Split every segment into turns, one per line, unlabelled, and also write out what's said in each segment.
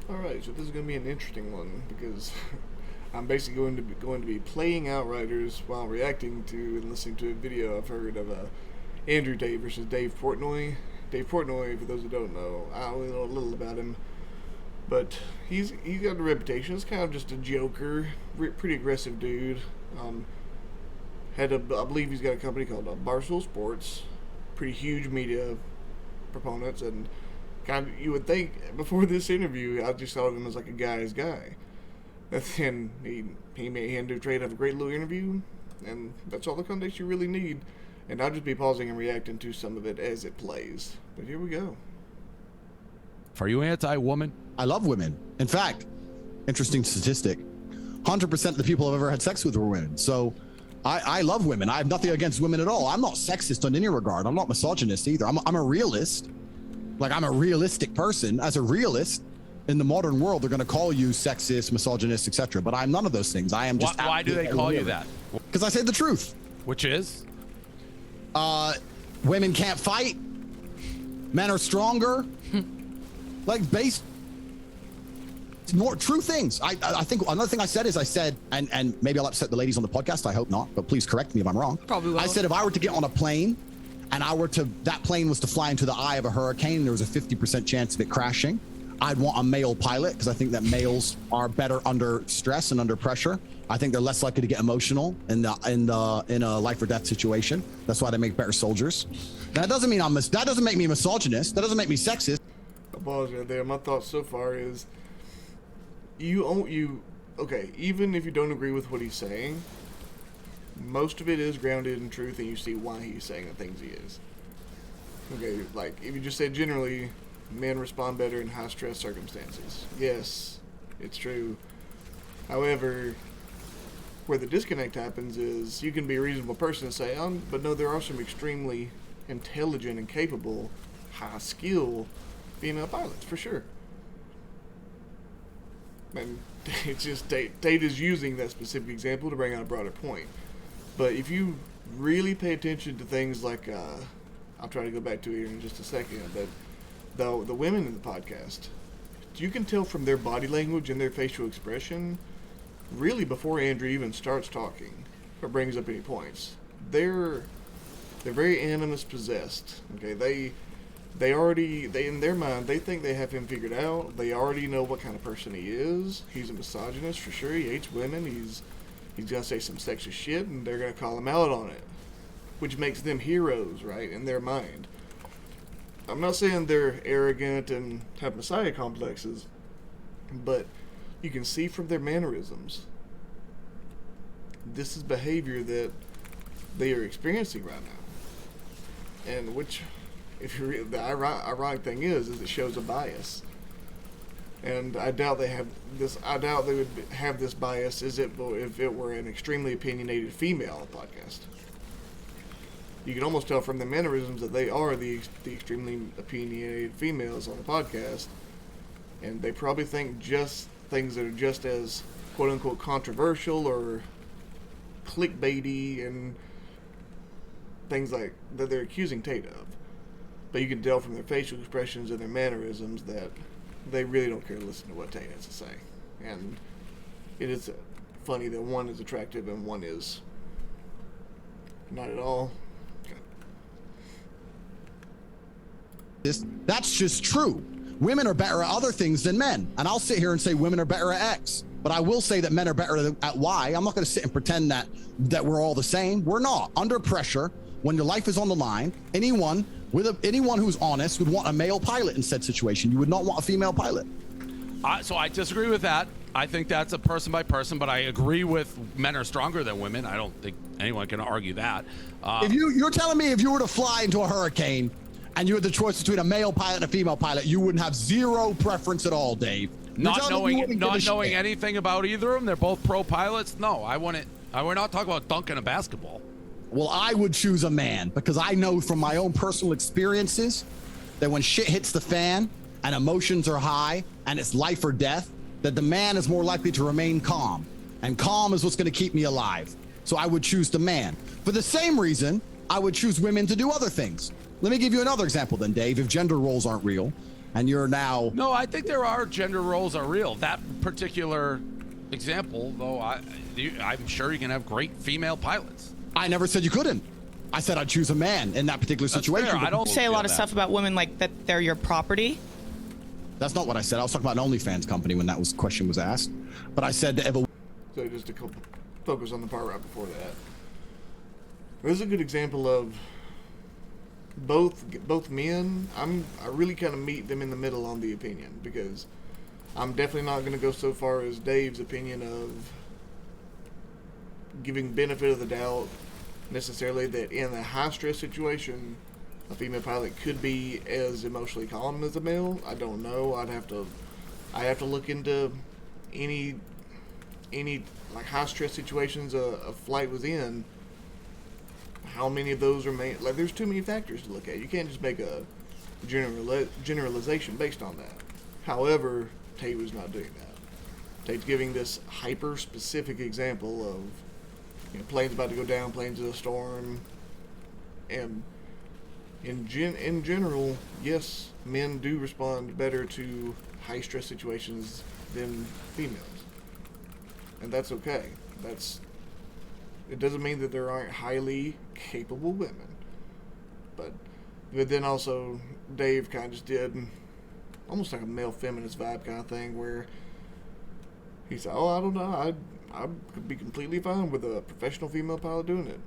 All right, so this is going to be an interesting one because I'm basically going to be playing Outriders while reacting to and listening to a video I've heard of Andrew Tate versus Dave Portnoy. Dave Portnoy, for those who don't know, I only know a little about him, but he's got a reputation. He's kind of just a joker, pretty aggressive dude. I believe he's got a company called Barstool Sports, pretty huge media proponents, and kind of, you would think before this interview, I just thought of him as like a guy's guy. Then he and Andrew Tate have a great little interview, and that's all the context you really need. And I'll just be pausing and reacting to some of it as it plays. But here we go.
Are you anti-woman?
I love women. In fact, interesting statistic, 100% of the people I've ever had sex with were women. So I love women. I have nothing against women at all. I'm not sexist in any regard. I'm not misogynist either. I'm a realist. Like, I'm a realistic person. As a realist, in the modern world, they're going to call you sexist, misogynist, etc. But I'm none of those things. I am just.
Why do they call you that?
Because I say the truth.
Which is?
Women can't fight. Men are stronger. Like, based more true things. I think another thing I said is and maybe I'll upset the ladies on the podcast. I hope not, but please correct me if I'm wrong.
Probably will.
I said if I were to get on a plane and that plane was to fly into the eye of a hurricane and there was a 50% chance of it crashing, I'd want a male pilot because I think that males are better under stress and under pressure. I think they're less likely to get emotional in a life or death situation. That's why they make better soldiers. That doesn't mean that doesn't make me misogynist. That doesn't make me sexist.
Pause right there. My thoughts so far is okay, even if you don't agree with what he's saying, most of it is grounded in truth, and you see why he's saying the things he is. Okay, like if you just say generally men respond better in high stress circumstances, yes, it's true. However, where the disconnect happens is you can be a reasonable person and say, but no, there are some extremely intelligent and capable, high skill female pilots for sure. And it's just Tate is using that specific example to bring out a broader point. But if you really pay attention to things like, I'll try to go back to it here in just a second, but the women in the podcast, you can tell from their body language and their facial expression, really before Andrew even starts talking or brings up any points, they're very animus possessed. Okay, they in their mind, they think they have him figured out. They already know what kind of person he is. He's a misogynist for sure. He hates women. He's gonna say some sexist shit, and they're gonna call him out on it, which makes them heroes, right, in their mind. I'm not saying they're arrogant and have messiah complexes, but you can see from their mannerisms, this is behavior that they are experiencing right now, and which. The ironic thing is it shows a bias, and I doubt they have this. I doubt they would have this bias if it were an extremely opinionated female podcast. You can almost tell from the mannerisms that they are the extremely opinionated females on the podcast, and they probably think just things that are just as quote unquote controversial or clickbaity and things like that they're accusing Tate of. But you can tell from their facial expressions and their mannerisms that they really don't care to listen to what Tate has to say. And it is funny that one is attractive and one is not at all. Okay.
That's just true. Women are better at other things than men. And I'll sit here and say women are better at X. But I will say that men are better at Y. I'm not going to sit and pretend that we're all the same. We're not. Under pressure, when your life is on the line, anyone who's honest would want a male pilot in said situation. You would not want a female pilot.
So I disagree with that. I think that's a person by person, but I agree with men are stronger than women. I don't think anyone can argue that.
If you're telling me if you were to fly into a hurricane and you had the choice between a male pilot and a female pilot, you wouldn't have zero preference at all, Dave.
Not knowing anything about either of them, they're both pro pilots. No, I wouldn't. We're not talking about dunking a basketball.
Well, I would choose a man because I know from my own personal experiences that when shit hits the fan and emotions are high and it's life or death, that the man is more likely to remain calm. And calm is what's going to keep me alive. So I would choose the man. For the same reason, I would choose women to do other things. Let me give you another example then, Dave, if gender roles aren't real. and you're now.
No, I think there are gender roles are real. That particular example, though, I'm sure you can have great female pilots.
I never said you couldn't. I said I'd choose a man in that particular situation.
Fair. I don't
say a lot of
that.
stuff about women like that they're your property.
That's not what I said. I was talking about an OnlyFans company when that question was asked. But I said that if a
So just to focus on the part right before that. There's a good example of both men. I really kind of meet them in the middle on the opinion, because I'm definitely not going to go so far as Dave's opinion of giving benefit of the doubt necessarily that in a high stress situation a female pilot could be as emotionally calm as a male. I don't know. I have to look into any like high stress situations a flight was in. How many of those are made? Like, there's too many factors to look at. You can't just make a generalization based on that. However, Tate was not doing that. Tate's giving this hyper specific example of, you know, planes about to go down, planes in a storm, and in general, yes, men do respond better to high stress situations than females, and that's okay. It doesn't mean that there aren't highly capable women, but then also Dave kind of just did almost like a male feminist vibe kind of thing, where he said, "Oh, I don't know, I'd be completely fine with a professional female pilot doing it."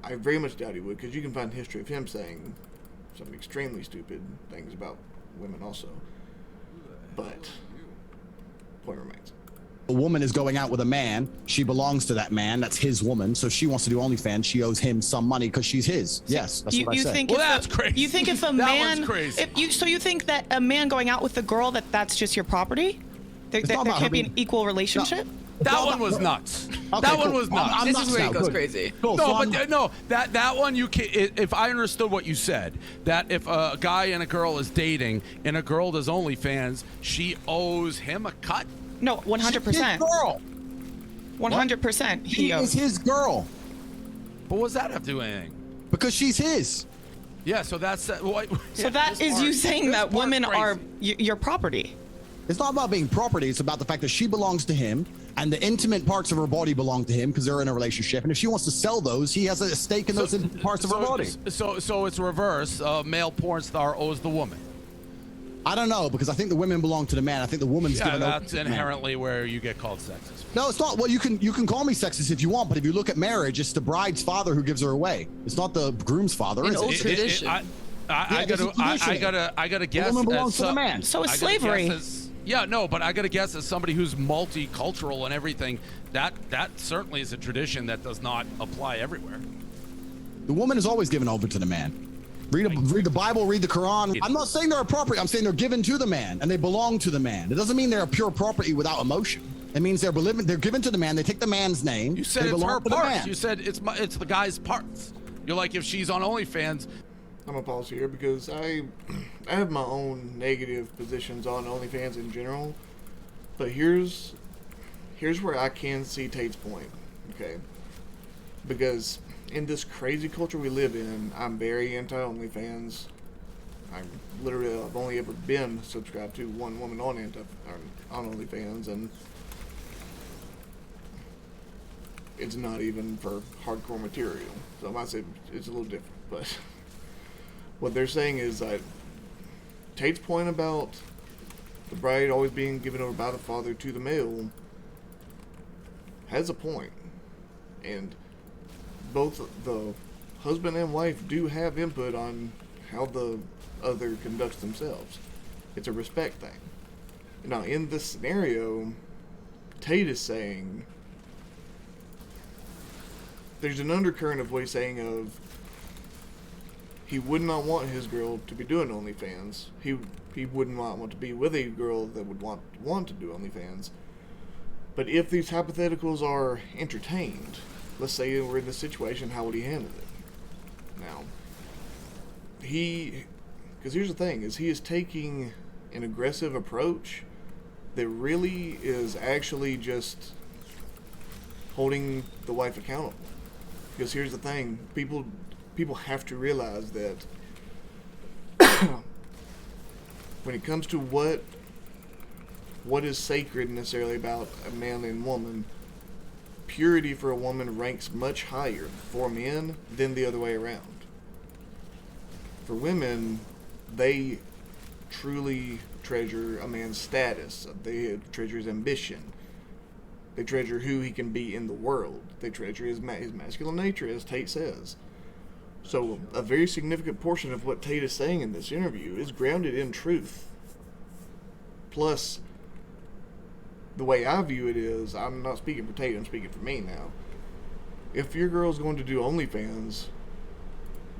I very much doubt he would, because you can find history of him saying some extremely stupid things about women also. But point remains.
a woman is going out with a man, she belongs to that man. That's his woman. So she wants to do OnlyFans. She owes him some money because she's his. Yes, that's what I said.
Well, that's crazy.
You think if a
that
man,
one's crazy.
So you think that a man going out with a girl, that's just your property? There can't be an equal relationship?
That one was nuts.
Okay,
that one
cool.
was nuts.
I'm
This
nuts
is where
now.
it goes
Good.
crazy.
Cool.
No,
So
but no, that one you can. If I understood what you said, that if a guy and a girl is dating and a girl does OnlyFans, she owes him a cut.
No, 100%.
His girl.
100%.
She is his girl
But what does that have to do with anything?
because she's his.
Yeah, so that's
So that is you saying that women are your property.
It's not about being property. It's about the fact that she belongs to him, and the intimate parts of her body belong to him because they're in a relationship. And if she wants to sell those, he has a stake in those intimate parts of her body.
So it's reverse. Male porn star owes the woman.
I don't know, because I think the women belong to the man. I think the woman's
Yeah,
given over
that's
to the man.
inherently where you get called sexist.
No, it's not. Well, you can call me sexist if you want, but if you look at marriage, it's the bride's father who gives her away. It's not the groom's father.
In
Is
old
it?
tradition.
I gotta guess.
The woman belongs
as
to the man.
So is
I gotta
slavery.
guess as- yeah, no, but I gotta guess as somebody who's multicultural and everything, that certainly is a tradition that does not apply everywhere.
The woman is always given over to the man. Read the Bible, read the Quran. I'm not saying they're a property. I'm saying they're given to the man and they belong to the man. It doesn't mean they're a pure property without emotion. It means they're given to the man. They take the man's name.
You said
they
it's
belong
her
to the
parts.
man.
You said it's the guy's parts. You're like, if she's on OnlyFans.
I'm gonna pause here because I have my own negative positions on OnlyFans in general, but here's where I can see Tate's point, okay? Because in this crazy culture we live in, I'm very anti OnlyFans. I've only ever been subscribed to one woman on OnlyFans, and it's not even for hardcore material. So I might say it's a little different, but. What they're saying is that Tate's point about the bride always being given over by the father to the male has a point. And both the husband and wife do have input on how the other conducts themselves. It's a respect thing. Now, in this scenario, Tate is saying there's an undercurrent of what he's saying of he would not want his girl to be doing OnlyFans. He would not want to be with a girl that would want to do OnlyFans. But if these hypotheticals are entertained, let's say we're in this situation, how would he handle it? Now, because here's the thing, is he is taking an aggressive approach that really is actually just holding the wife accountable. Because here's the thing, people have to realize that when it comes to what is sacred necessarily about a man and woman, purity for a woman ranks much higher for men than the other way around. For women, they truly treasure a man's status. They treasure his ambition. They treasure who he can be in the world. They treasure his masculine nature, as Tate says. So a very significant portion of what Tate is saying in this interview is grounded in truth. Plus, the way I view it is, I'm not speaking for Tate, I'm speaking for me now. If your girl's going to do OnlyFans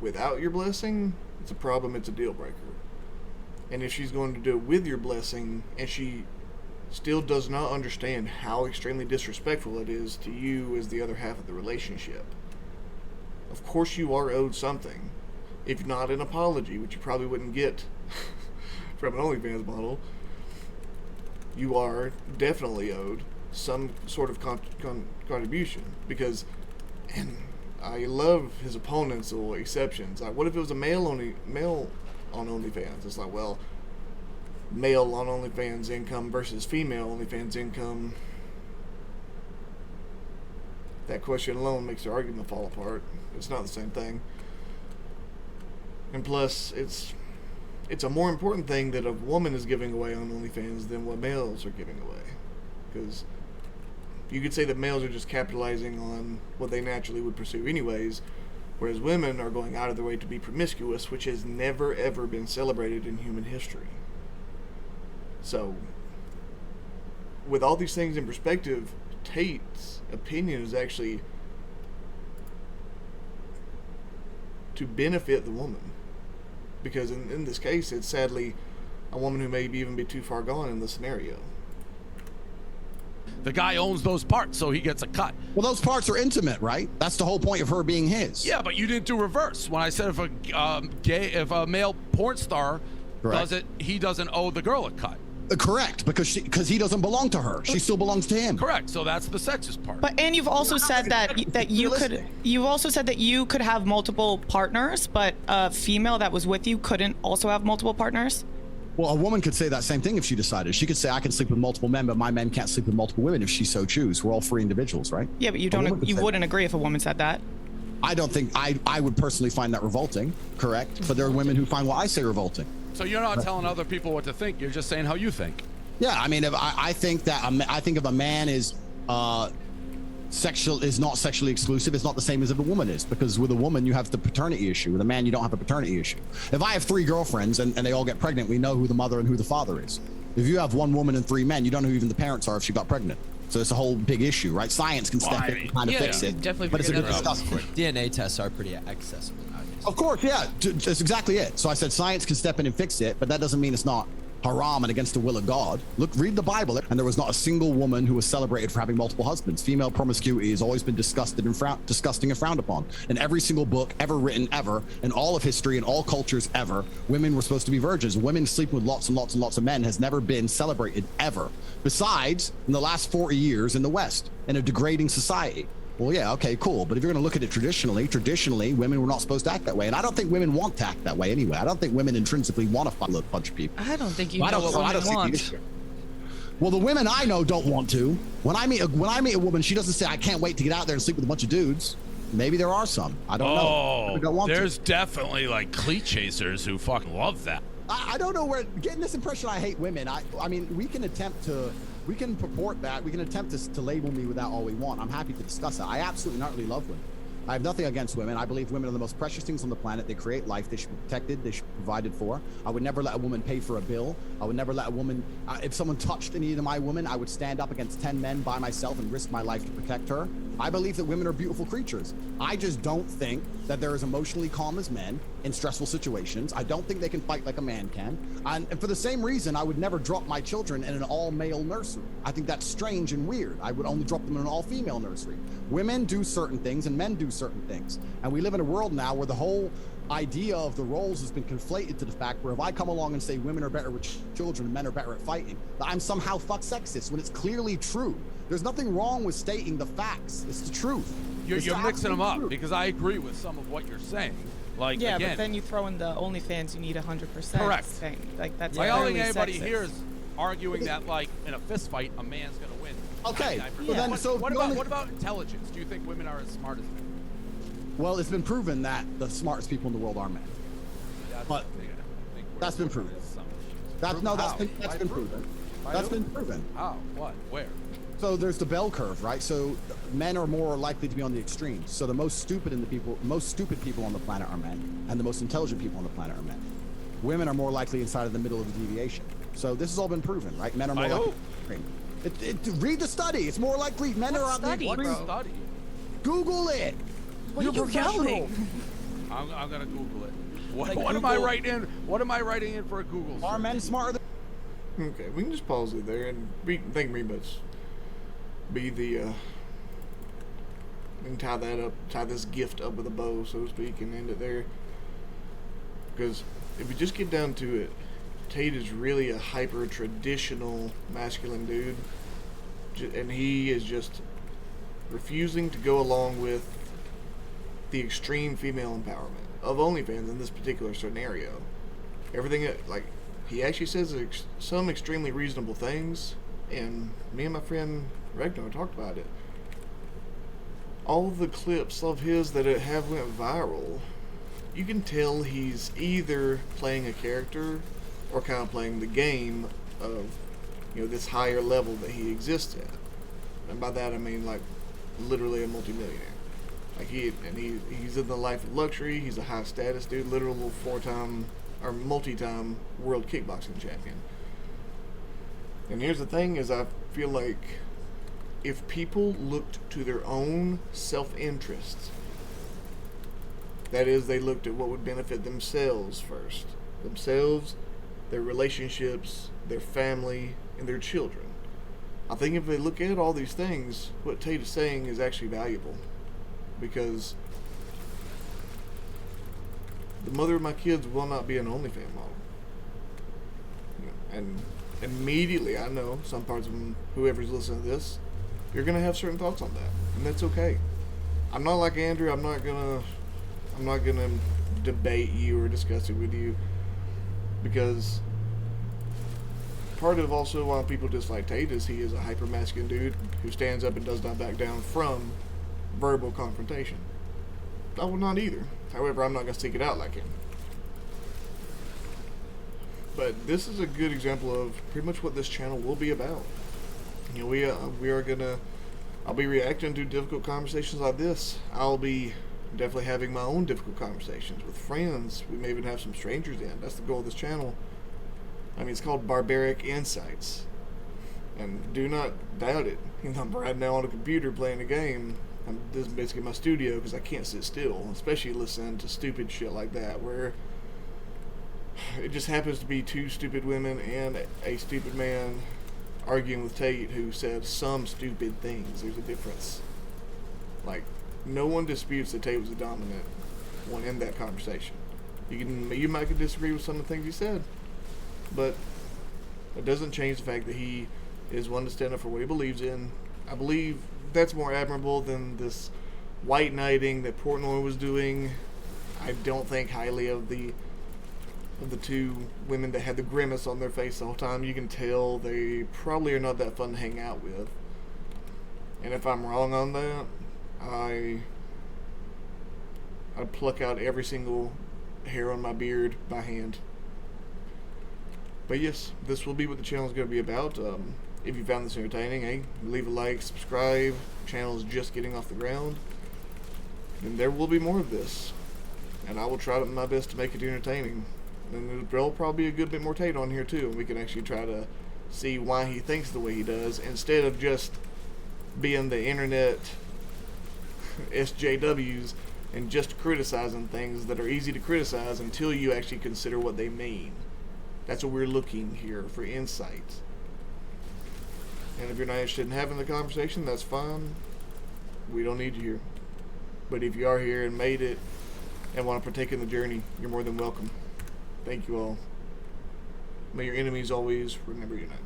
without your blessing, it's a problem, it's a deal breaker. And if she's going to do it with your blessing, and she still does not understand how extremely disrespectful it is to you as the other half of the relationship, of course you are owed something. If not an apology, which you probably wouldn't get from an OnlyFans model, you are definitely owed some sort of contribution. Because, and I love his opponents or exceptions. Like, what if it was a male on OnlyFans? It's like, well, male on OnlyFans income versus female OnlyFans income. That question alone makes the argument fall apart. It's not the same thing. And plus, it's a more important thing that a woman is giving away on OnlyFans than what males are giving away. Because you could say that males are just capitalizing on what they naturally would pursue anyways, whereas women are going out of their way to be promiscuous, which has never ever been celebrated in human history. So, with all these things in perspective, Tate's opinion is actually to benefit the woman. Because in this case, it's sadly a woman who may even be too far gone in the scenario.
The guy owns those parts, so he gets a cut.
Well, those parts are intimate, right? That's the whole point of her being his.
Yeah, but you didn't do reverse. When I said if a male porn star does it, he doesn't owe the girl a cut.
Correct, because he doesn't belong to her. She still belongs to him.
Correct. So that's the sexist part.
But and you've also said that you could have multiple partners, but a female that was with you couldn't also have multiple partners.
Well, a woman could say that same thing if she decided. She could say, I can sleep with multiple men, but my men can't sleep with multiple women if she so choose. We're all free individuals, right?
Yeah, but you wouldn't agree if a woman said that.
I don't think I would personally find that revolting, correct? But there are women who find what I say revolting.
So you're not telling other people what to think. You're just saying how you think.
Yeah, I mean, if I think if a man is not sexually exclusive, it's not the same as if a woman is, because with a woman you have the paternity issue. With a man you don't have a paternity issue. If I have 3 girlfriends and they all get pregnant, we know who the mother and who the father is. If you have 1 woman and 3 men, you don't know who even the parents are if she got pregnant. So it's a whole big issue, right? Science can step in and kind of fix it.
Definitely,
but it's a good discussion.
DNA tests are pretty accessible nowadays.
Of course, yeah, that's exactly it. So I said science can step in and fix it, but that doesn't mean it's not haram and against the will of God. Look, read the Bible, and there was not a single woman who was celebrated for having multiple husbands. Female promiscuity has always been disgusting and frowned upon. In every single book ever written, ever, in all of history, in all cultures ever, women were supposed to be virgins. Women sleeping with lots and lots and lots of men has never been celebrated, ever. Besides, in the last 40 years in the West, in a degrading society. Well, yeah, okay, cool. But if you're going to look at it traditionally, women were not supposed to act that way. And I don't think women want to act that way anyway. I don't think women intrinsically want to fuck a bunch of people.
I don't think you know what women want.
Well, the women I know don't want to. When I meet a woman, she doesn't say, I can't wait to get out there and sleep with a bunch of dudes. Maybe there are some. I don't know. I don't want
there's definitely like cleat chasers who fucking love that.
I don't know where getting this impression I hate women. I mean, we can purport that. We can attempt to label me with that all we want. I'm happy to discuss it. I absolutely not really love women. I have nothing against women. I believe women are the most precious things on the planet. They create life. They should be protected. They should be provided for. I would never let a woman pay for a bill. I would never let a woman, if someone touched any of my women, I would stand up against 10 men by myself and risk my life to protect her. I believe that women are beautiful creatures. I just don't think that they're as emotionally calm as men in stressful situations. I don't think they can fight like a man can. And for the same reason, I would never drop my children in an all-male nursery. I think that's strange and weird. I would only drop them in an all-female nursery. Women do certain things and men do certain things. And we live in a world now where the whole idea of the roles has been conflated to the fact where if I come along and say women are better with children and men are better at fighting, that I'm somehow fuck sexist when it's clearly true. There's nothing wrong with stating the facts. It's the truth.
You're mixing them up because I agree with some of what you're saying, Like,
Yeah,
again,
but then you throw in the OnlyFans, you need 100%.
Correct.
Thing. Like that's
I don't think
clearly
anybody
sexist.
here is arguing that, like, in a fist fight, a man's gonna win.
Okay,
99%.
well then, so
What about intelligence? Do you think women are as smart as men?
Well, it's been proven that the smartest people in the world are men. But that's been proven. That's been proven. That's been proven.
How? What? Where?
So there's the bell curve, right? So men are more likely to be on the extremes. So the most stupid people on the planet are men, and the most intelligent people on the planet are men. Women are more likely inside of the middle of the deviation. So this has all been proven, right? Men are more likely. Read the study. It's more likely men are on the
study,
extremes.
bro?
Study.
Google it.
What
You're
are you
professional.
yelling?
I'm gonna Google it. What
Like
am I
Google-
writing in? What am I writing in for a Google?
Are
search?
men smarter than
Okay, we can just pause it there, and we can pretty much be the we can tie that up, tie this gift up with a bow, so to speak, and end it there. Because if we just get down to it, Tate is really a hyper traditional masculine dude, and he is just refusing to go along with the extreme female empowerment of OnlyFans in this particular scenario. Everything like he actually says some extremely reasonable things, and me and my friend Ragnar talked about it. All the clips of his that have went viral, you can tell he's either playing a character or kind of playing the game of, you know, this higher level that he exists at. And by that I mean like literally a multimillionaire. Like he's in the life of luxury. He's a high status dude, literal 4-time or multi-time world kickboxing champion. And here's the thing: is I feel like if people looked to their own self-interest, that is, they looked at what would benefit themselves first, themselves, their relationships, their family, and their children. I think if they look at all these things, what Tate is saying is actually valuable, because the mother of my kids will not be an OnlyFans model. And immediately, I know some parts of them, whoever's listening to this, you're gonna have certain thoughts on that, and that's okay. I'm not like Andrew. I'm not gonna debate you or discuss it with you, because part of also why people dislike Tate is he is a hyper masculine dude who stands up and does not back down from verbal confrontation. I will not either. However, I'm not going to seek it out like him. But this is a good example of pretty much what this channel will be about. You know, I'll be reacting to difficult conversations like this. I'll be definitely having my own difficult conversations with friends. We may even have some strangers in. That's the goal of this channel. I mean, it's called Barbaric Insights. And do not doubt it. You know, I'm right now on a computer playing a game. This is basically my studio because I can't sit still, especially listening to stupid shit like that, where it just happens to be two stupid women and a stupid man arguing with Tate who said some stupid things. There's a difference. Like, no one disputes that Tate was the dominant one in that conversation. You might disagree with some of the things he said, but it doesn't change the fact that he is one to stand up for what he believes in. I believe that's more admirable than this white knighting that Portnoy was doing. I don't think highly of the two women that had the grimace on their face the whole time. You can tell they probably are not that fun to hang out with. And if I'm wrong on that, I'd pluck out every single hair on my beard by hand. But yes, this will be what the channel is going to be about. If you found this entertaining, hey, leave a like, subscribe. The channel is just getting off the ground. And there will be more of this. And I will try my best to make it entertaining. And there'll probably be a good bit more Tate on here too. And we can actually try to see why he thinks the way he does, instead of just being the internet SJWs and just criticizing things that are easy to criticize until you actually consider what they mean. That's what we're looking here for, insight. And if you're not interested in having the conversation, that's fine. We don't need you here. But if you are here and made it and want to partake in the journey, you're more than welcome. Thank you all. May your enemies always remember your name.